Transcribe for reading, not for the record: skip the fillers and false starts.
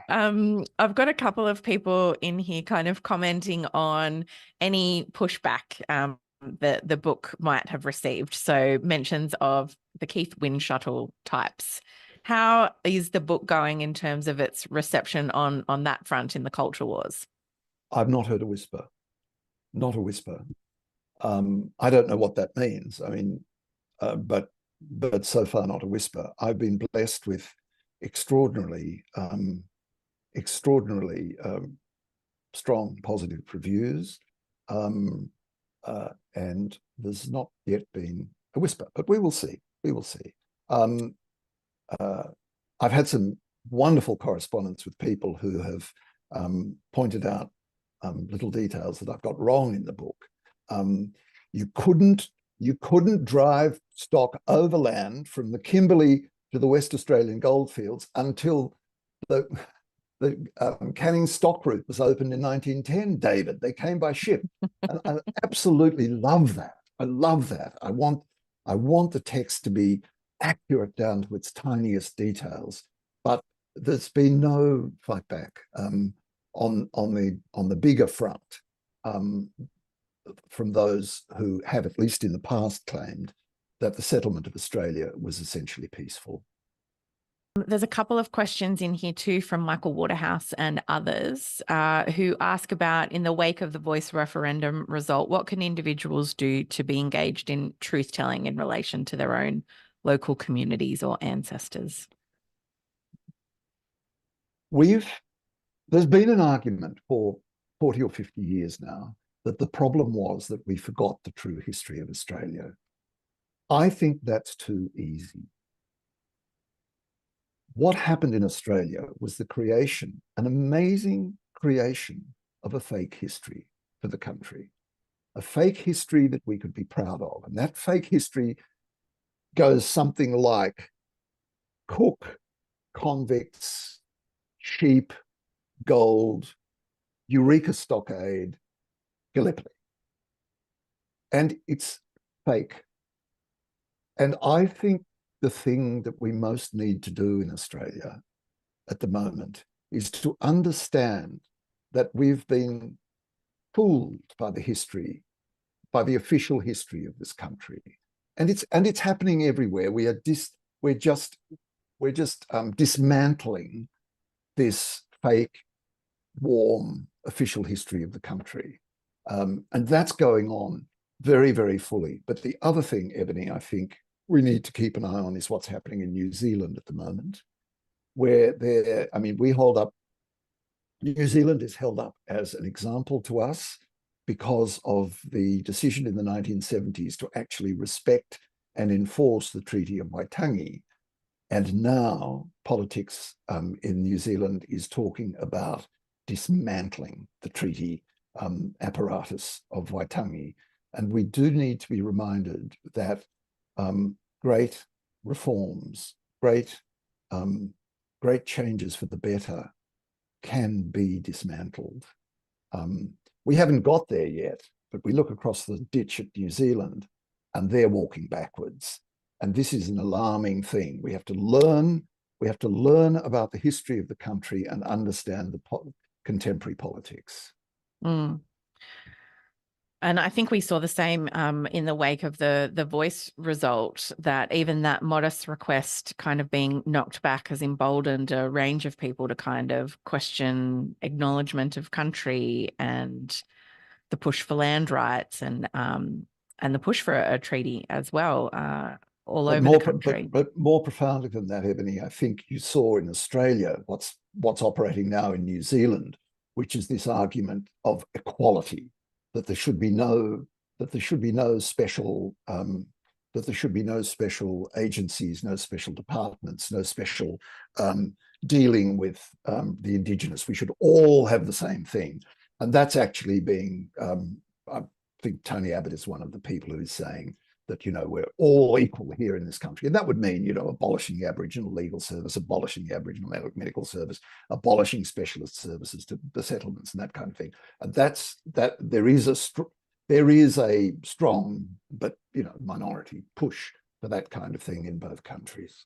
I've got a couple of people in here kind of commenting on any pushback that the book might have received. So mentions of the Keith Wind Shuttle types. How is the book going in terms of its reception on that front in the culture wars? I've not heard a whisper, not a whisper. I don't know what that means. I mean, but so far not a whisper. I've been blessed with extraordinarily strong positive reviews, and there's not yet been a whisper, but we will see. We will see. I've had some wonderful correspondence with people who have pointed out little details that I've got wrong in the book. You couldn't drive stock overland from the Kimberley to the West Australian goldfields until the Canning stock route was opened in 1910, David. They came by ship. And I absolutely love that. I love that. I want the text to be accurate down to its tiniest details. But there's been no fight back on the bigger front from those who have, at least in the past, claimed that the settlement of Australia was essentially peaceful. There's a couple of questions in here too from Michael Waterhouse and others who ask about, in the wake of the Voice referendum result, what can individuals do to be engaged in truth-telling in relation to their own local communities or ancestors? There's been an argument for 40 or 50 years now that the problem was that we forgot the true history of Australia. I think that's too easy. What happened in Australia was the creation, an amazing creation of a fake history for the country, a fake history that we could be proud of. And that fake history goes something like Cook, convicts, sheep, gold, Eureka Stockade, Gallipoli. And it's fake. And I think the thing that we most need to do in Australia at the moment is to understand that we've been fooled by the history, by the official history of this country. And it's happening everywhere. We're just dismantling this fake, warm, official history of the country. And that's going on very, very fully. But the other thing, Ebony, I think we need to keep an eye on is what's happening in New Zealand at the moment, where New Zealand is held up as an example to us because of the decision in the 1970s to actually respect and enforce the Treaty of Waitangi. And now politics in New Zealand is talking about dismantling the treaty apparatus of Waitangi. And we do need to be reminded that great reforms, great changes for the better can be dismantled. We haven't got there yet, but we look across the ditch at New Zealand and they're walking backwards. And this is an alarming thing. We have to learn about the history of the country and understand the contemporary politics. Mm. And I think we saw the same in the wake of the Voice result, that even that modest request kind of being knocked back has emboldened a range of people to kind of question acknowledgement of country and the push for land rights and the push for a treaty as well all over the country. But more profoundly than that, Ebony, I think you saw in Australia what's operating now in New Zealand, which is this argument of equality. That there should be no special agencies, no special departments, no special dealing with the Indigenous. We should all have the same thing, and that's actually being. I think Tony Abbott is one of the people who is saying that we're all equal here in this country, and that would mean abolishing the Aboriginal legal service, abolishing the Aboriginal medical service, abolishing specialist services to the settlements and that kind of thing. And there is a strong but minority push for that kind of thing in both countries.